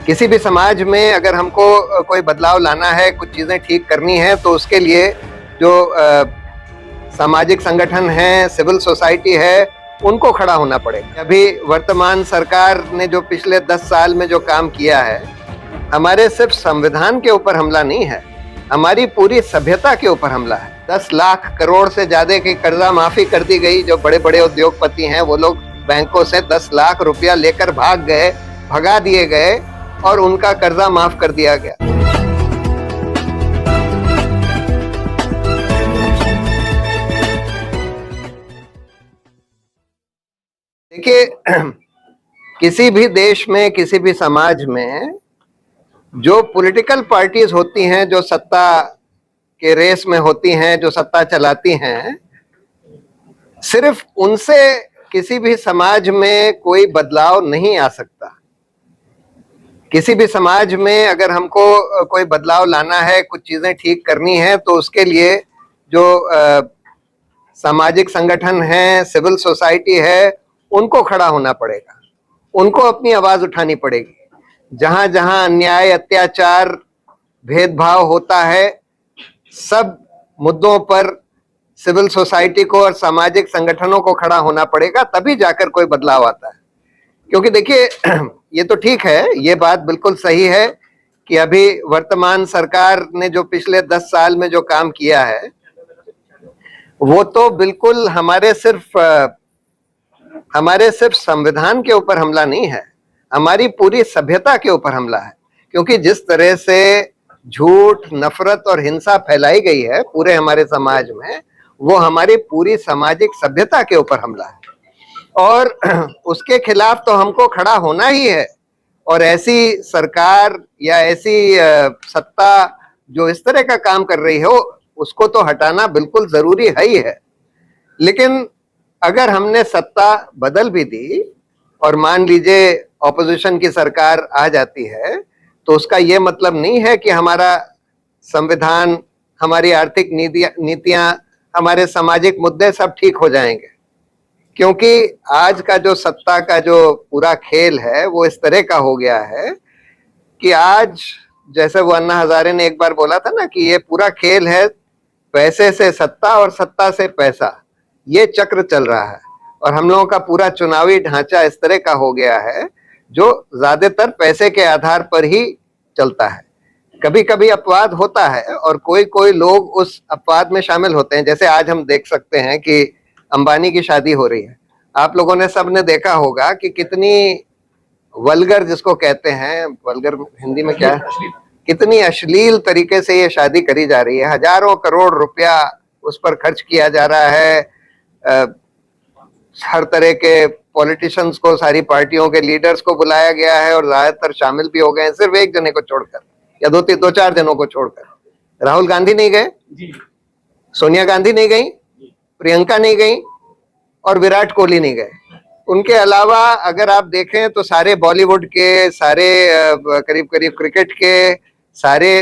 किसी भी समाज में अगर हमको कोई बदलाव लाना है, कुछ चीज़ें ठीक करनी है, तो उसके लिए जो सामाजिक संगठन हैं, सिविल सोसाइटी है, उनको खड़ा होना पड़ेगा। अभी वर्तमान सरकार ने जो पिछले 10 साल में जो काम किया है, हमारे सिर्फ संविधान के ऊपर हमला नहीं है, हमारी पूरी सभ्यता के ऊपर हमला है। 10 लाख करोड़ से ज्यादा की कर्जा माफी कर दी गई। जो बड़े बड़े उद्योगपति हैं वो लोग बैंकों से 10 लाख रुपया लेकर भाग गए, भगा दिए गए और उनका कर्जा माफ कर दिया गया। देखिए, किसी भी देश में, किसी भी समाज में जो पॉलिटिकल पार्टीज होती हैं, जो सत्ता के रेस में होती हैं, जो सत्ता चलाती हैं, सिर्फ उनसे किसी भी समाज में कोई बदलाव नहीं आ सकता। किसी भी समाज में अगर हमको कोई बदलाव लाना है, कुछ चीजें ठीक करनी है, तो उसके लिए जो सामाजिक संगठन है, सिविल सोसाइटी है, उनको खड़ा होना पड़ेगा, उनको अपनी आवाज उठानी पड़ेगी। जहां जहां अन्याय, अत्याचार, भेदभाव होता है, सब मुद्दों पर सिविल सोसाइटी को और सामाजिक संगठनों को खड़ा होना पड़ेगा, तभी जाकर कोई बदलाव आता है। क्योंकि देखिए, ये तो ठीक है, ये बात बिल्कुल सही है कि अभी वर्तमान सरकार ने जो पिछले 10 साल में जो काम किया है, वो तो बिल्कुल हमारे सिर्फ संविधान के ऊपर हमला नहीं है, हमारी पूरी सभ्यता के ऊपर हमला है। क्योंकि जिस तरह से झूठ, नफरत और हिंसा फैलाई गई है पूरे हमारे समाज में, वो हमारी पूरी सामाजिक सभ्यता के ऊपर हमला है और उसके खिलाफ तो हमको खड़ा होना ही है। और ऐसी सरकार या ऐसी सत्ता जो इस तरह का काम कर रही हो, उसको तो हटाना बिल्कुल जरूरी है ही है। लेकिन अगर हमने सत्ता बदल भी दी और मान लीजिए ऑपोजिशन की सरकार आ जाती है, तो उसका ये मतलब नहीं है कि हमारा संविधान, हमारी आर्थिक नीतियां, हमारे सामाजिक मुद्दे सब ठीक हो जाएंगे। क्योंकि आज का जो सत्ता का जो पूरा खेल है, वो इस तरह का हो गया है कि आज, जैसे वो अन्ना हजारे ने एक बार बोला था ना, कि ये पूरा खेल है पैसे से सत्ता और सत्ता से पैसा, ये चक्र चल रहा है। और हम लोगों का पूरा चुनावी ढांचा इस तरह का हो गया है जो ज्यादातर पैसे के आधार पर ही चलता है। कभी कभी अपवाद होता है और कोई कोई लोग उस अपवाद में शामिल होते हैं। जैसे आज हम देख सकते हैं कि अंबानी की शादी हो रही है। आप लोगों ने सबने देखा होगा कि कितनी वल्गर, जिसको कहते हैं, वल्गर हिंदी में क्या है, कितनी अश्लील तरीके से ये शादी करी जा रही है। हजारों करोड़ रुपया उस पर खर्च किया जा रहा है। हर तरह के पॉलिटिशियंस को, सारी पार्टियों के लीडर्स को बुलाया गया है और ज्यादातर शामिल भी हो गए हैं, सिर्फ एक जने को छोड़कर, या दो चार जनों को छोड़कर। राहुल गांधी नहीं गए, सोनिया गांधी नहीं गई, प्रियंका नहीं गई और विराट कोहली नहीं गए। उनके अलावा अगर आप देखें तो सारे बॉलीवुड के, सारे करीब करीब क्रिकेट के, सारे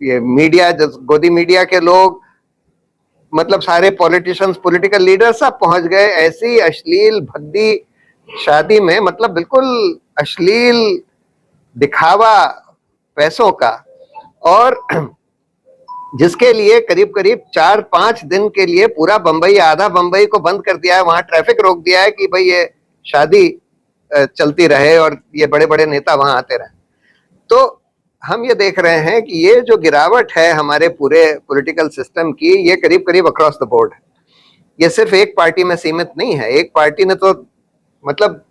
ये मीडिया, गोदी मीडिया के लोग, मतलब सारे पॉलिटिशियंस, पॉलिटिकल लीडर सब पहुंच गए ऐसी अश्लील भद्दी शादी में। मतलब बिल्कुल अश्लील दिखावा पैसों का, और जिसके लिए करीब करीब 4-5 दिन के लिए पूरा बंबई, आधा बंबई को बंद कर दिया है, वहां ट्रैफिक रोक दिया है कि भाई ये शादी चलती रहे और ये बड़े बड़े नेता वहां आते रहे। तो हम ये देख रहे हैं कि ये जो गिरावट है हमारे पूरे पॉलिटिकल सिस्टम की, ये करीब करीब अक्रॉस द बोर्ड है। ये सिर्फ एक पार्टी में सीमित नहीं है। एक पार्टी ने तो मतलब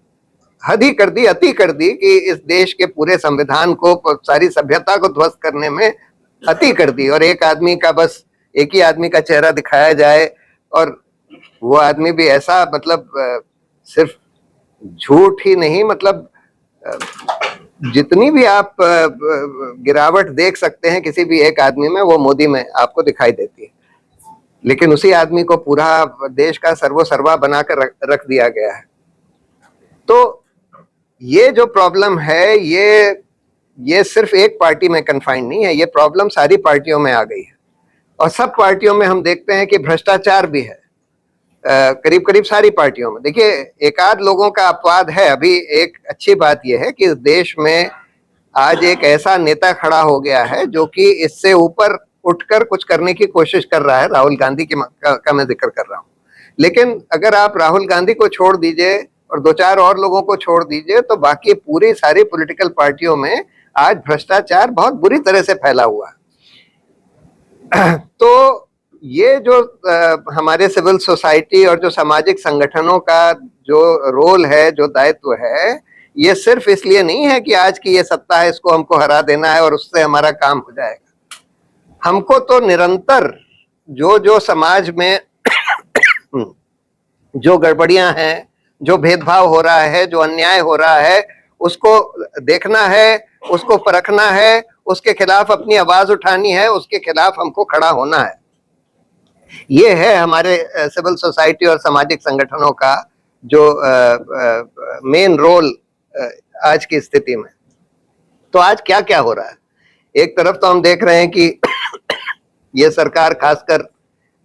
हद ही कर दी, अति कर दी कि इस देश के पूरे संविधान को, सारी सभ्यता को ध्वस्त करने में अति कर दी। और एक आदमी का, बस एक ही आदमी का चेहरा दिखाया जाए, और वो आदमी भी ऐसा, मतलब सिर्फ झूठ ही नहीं, मतलब जितनी भी आप गिरावट देख सकते हैं किसी भी एक आदमी में, वो मोदी में आपको दिखाई देती है। लेकिन उसी आदमी को पूरा देश का सर्वोसर्वा बनाकर रख दिया गया है। तो ये जो प्रॉब्लम है, ये सिर्फ एक पार्टी में कन्फाइंड नहीं है, ये प्रॉब्लम सारी पार्टियों में आ गई है। और सब पार्टियों में हम देखते हैं कि भ्रष्टाचार भी है, करीब करीब सारी पार्टियों में। देखिए, एक आध लोगों का अपवाद है। अभी एक अच्छी बात यह है कि इस देश में आज एक ऐसा नेता खड़ा हो गया है जो कि इससे ऊपर उठकर कुछ करने की कोशिश कर रहा है। राहुल गांधी का मैं जिक्र कर रहा हूं। लेकिन अगर आप राहुल गांधी को छोड़ दीजिए और दो चार और लोगों को छोड़ दीजिए तो बाकी पूरी सारी पॉलिटिकल पार्टियों में आज भ्रष्टाचार बहुत बुरी तरह से फैला हुआ है। तो ये जो हमारे सिविल सोसाइटी और जो सामाजिक संगठनों का जो रोल है, जो दायित्व है, ये सिर्फ इसलिए नहीं है कि आज की ये सत्ता है इसको हमको हरा देना है और उससे हमारा काम हो जाएगा। हमको तो निरंतर जो जो समाज में जो गड़बड़ियां हैं, जो भेदभाव हो रहा है, जो अन्याय हो रहा है, उसको देखना है, उसको परखना है, उसके खिलाफ अपनी आवाज उठानी है, उसके खिलाफ हमको खड़ा होना है। ये है हमारे सिविल सोसाइटी और सामाजिक संगठनों का जो मेन रोल आज की स्थिति में। तो आज क्या क्या हो रहा है? एक तरफ तो हम देख रहे हैं कि ये सरकार खासकर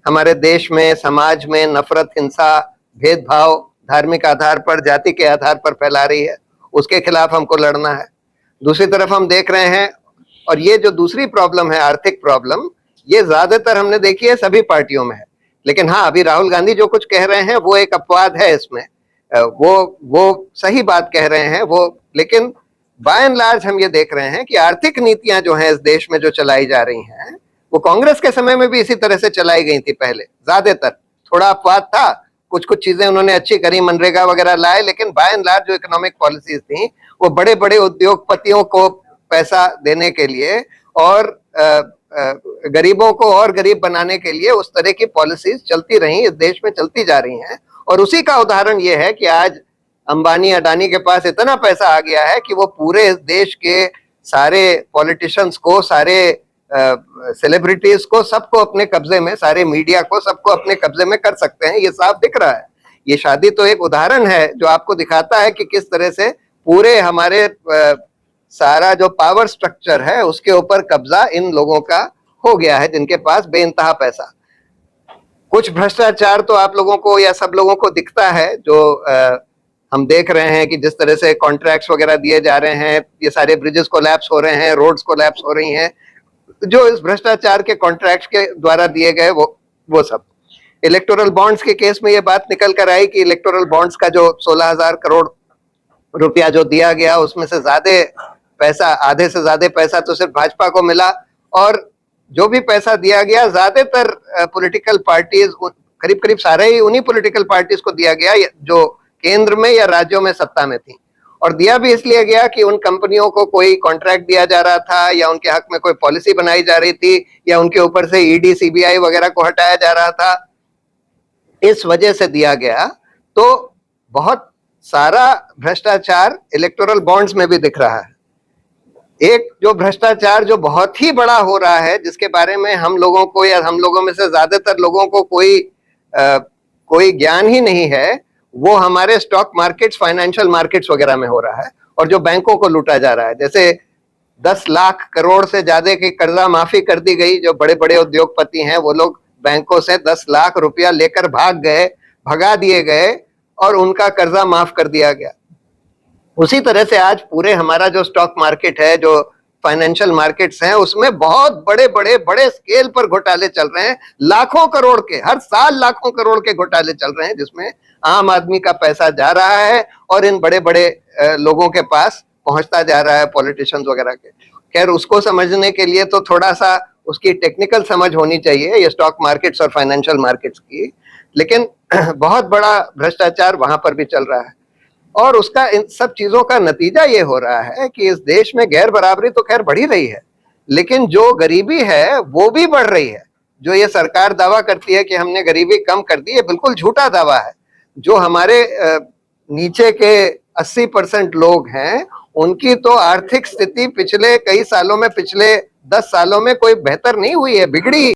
हमारे देश में, समाज में नफरत, हिंसा, भेदभाव धार्मिक आधार पर, जाति के आधार पर फैला रही है, उसके खिलाफ हमको लड़ना है। दूसरी तरफ हम देख रहे हैं, और ये जो दूसरी प्रॉब्लम है, आर्थिक प्रॉब्लम, ये ज्यादातर हमने देखी है सभी पार्टियों में है। लेकिन हाँ, अभी राहुल गांधी जो कुछ कह रहे हैं वो एक अपवाद है इसमें, वो सही बात कह रहे हैं वो। लेकिन बाय एंड लार्ज हम ये देख रहे हैं कि आर्थिक नीतियां जो हैं इस देश में जो चलाई जा रही हैं, वो कांग्रेस के समय में भी इसी तरह से चलाई गई थी पहले। ज्यादातर थोड़ा अपवाद था, कुछ कुछ चीजें उन्होंने अच्छी करी, मनरेगा वगैरह लाए, लेकिन बाय एंड लार्ज जो इकोनॉमिक पॉलिसीज थी वो बड़े बड़े उद्योगपतियों को पैसा देने के लिए और गरीबों को और गरीब बनाने के लिए उस तरह की पॉलिसीज चलती रही, इस देश में चलती जा रही हैं। और उसी का उदाहरण ये है कि आज अंबानी अडानी के पास इतना पैसा आ गया है कि वो पूरे देश के सारे पॉलिटिशियंस को, सारे सेलिब्रिटीज को, सबको अपने कब्जे में, सारे मीडिया को, सबको अपने कब्जे में कर सकते हैं। ये साफ दिख रहा है। ये शादी तो एक उदाहरण है जो आपको दिखाता है कि किस तरह से पूरे हमारे सारा जो पावर स्ट्रक्चर है उसके ऊपर कब्जा इन लोगों का हो गया है, जिनके पास बेइंतहा पैसा। कुछ भ्रष्टाचार तो आप लोगों को या सब लोगों को दिखता है, जो हम देख रहे हैं कि जिस तरह से कॉन्ट्रैक्ट्स वगैरह दिए जा रहे हैं, ये सारे ब्रिजेस कोलैप्स हो रहे हैं, रोड्स कोलैप्स हो रही हैं, जो इस भ्रष्टाचार के कॉन्ट्रैक्ट्स के द्वारा दिए गए वो सब। इलेक्टोरल बॉन्ड्स के केस में ये बात निकल कर आई कि इलेक्टोरल बॉन्ड्स का जो 16,000 करोड़ रुपया जो दिया गया, उसमें से ज्यादा पैसा, आधे से ज्यादा पैसा तो सिर्फ भाजपा को मिला, और जो भी पैसा दिया गया ज्यादातर पॉलिटिकल पार्टीज, करीब करीब सारे ही उन्हीं पॉलिटिकल पार्टीज को दिया गया जो केंद्र में या राज्यों में सत्ता में थी। और दिया भी इसलिए गया कि उन कंपनियों को कोई कॉन्ट्रैक्ट दिया जा रहा था, या उनके हक में कोई पॉलिसी बनाई जा रही थी, या उनके ऊपर से ईडी सीबीआई वगैरह को हटाया जा रहा था, इस वजह से दिया गया। तो बहुत सारा भ्रष्टाचार इलेक्टोरल बॉन्ड्स में भी दिख रहा है। एक जो भ्रष्टाचार जो बहुत ही बड़ा हो रहा है, जिसके बारे में हम लोगों को या हम लोगों में से ज्यादातर लोगों को कोई ज्ञान ही नहीं है, वो हमारे स्टॉक मार्केट्स, फाइनेंशियल मार्केट्स वगैरह में हो रहा है, और जो बैंकों को लूटा जा रहा है। जैसे 10 लाख करोड़ से ज्यादा की कर्जा माफी कर दी गई। जो बड़े बड़े उद्योगपति हैं वो लोग बैंकों से 10 लाख रुपया लेकर भगा दिए गए और उनका कर्जा माफ कर दिया गया। उसी तरह से आज पूरे हमारा जो स्टॉक मार्केट है, जो फाइनेंशियल मार्केट्स हैं, उसमें बहुत बड़े स्केल पर घोटाले चल रहे हैं। लाखों करोड़ के, हर साल लाखों करोड़ के घोटाले चल रहे हैं, जिसमें आम आदमी का पैसा जा रहा है और इन बड़े बड़े लोगों के पास पहुंचता जा रहा है, पॉलिटिशियंस वगैरह के। खैर, उसको समझने के लिए तो थोड़ा सा उसकी टेक्निकल समझ होनी चाहिए, ये स्टॉक मार्केट्स और फाइनेंशियल मार्केट्स की। लेकिन बहुत बड़ा भ्रष्टाचार वहां पर भी चल रहा है, और उसका इन सब चीजों का नतीजा ये हो रहा है कि इस देश में गैर बराबरी तो खैर बढ़ी रही है, लेकिन जो गरीबी है वो भी बढ़ रही है। जो ये सरकार दावा करती है कि हमने गरीबी कम कर दी, ये बिल्कुल झूठा दावा है। जो हमारे नीचे के 80% लोग हैं, उनकी तो आर्थिक स्थिति पिछले कई सालों में, पिछले 10 सालों में कोई बेहतर नहीं हुई है, बिगड़ी।